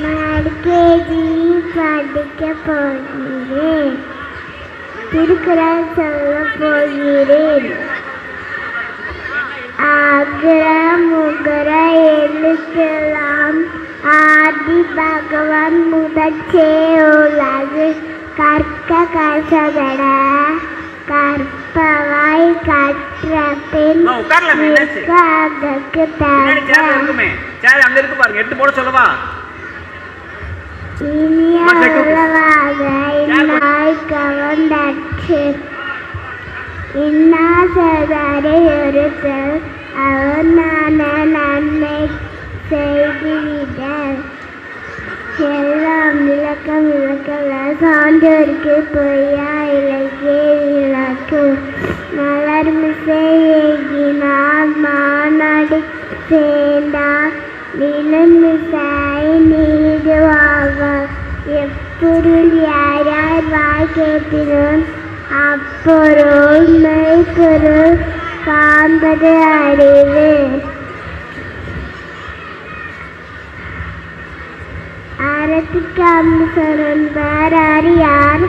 நான் கேஜி படிக்க போகிறேன். திருக்குறள் சொல்ல போகிறேன். அகர முகர எழுத்தெல்லாம் ஆதி பகவான் முதற்றே உலகு கற்க கசகட கற்பவாய் கற்ற பெண் அதற்கு இனிய உறவாக இந்நாள் கவர்ந்தற்று. இன்னாசதாரை ஒருத்தர் அவர் நன்மை செய்துவிட எல்லாம் விளக்கம் விளக்கல சான்றோருக்கு பொய்யா இலக்கிய விளக்கு மலர்மிசை ஏகினார் மாநாடு சேர்ந்தார் நிலமிசை நீடுவாக எப்பொருள் யார் யார் வாய் கேட்பினும் அப்பொருள் மெய்ப்பொருள் காண்பது அறிவு. அறத்துக்கு அம்சன்பர் அறியார்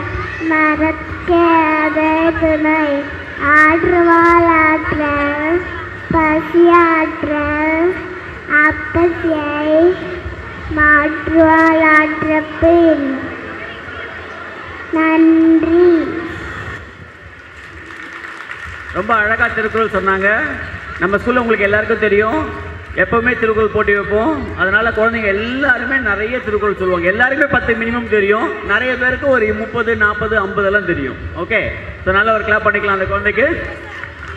மரத்துக்கு அதை துணை ஆற்றுவாள் ஆற்றல் பசியாற்றல் அப்பசியை மாற்றுவாள் ஆற்ற பின். நன்றி. ரொம்ப அழகாக திருக்குறள் சொன்னாங்க. நம்ம ஸ்கூலில் உங்களுக்கு எல்லாருக்கும் தெரியும், எப்போவுமே திருக்குறள் போட்டி வைப்போம். அதனால் குழந்தைங்க எல்லாருமே நிறைய திருக்குறள் சொல்லுவாங்க. எல்லாருமே 10 மினிமம் தெரியும். நிறைய பேருக்கு ஒரு 30, 40, 50 எல்லாம் தெரியும். ஓகே, ஸோ நல்லா ஒரு கிளாப் பண்ணிக்கலாம் அந்த குழந்தைக்கு.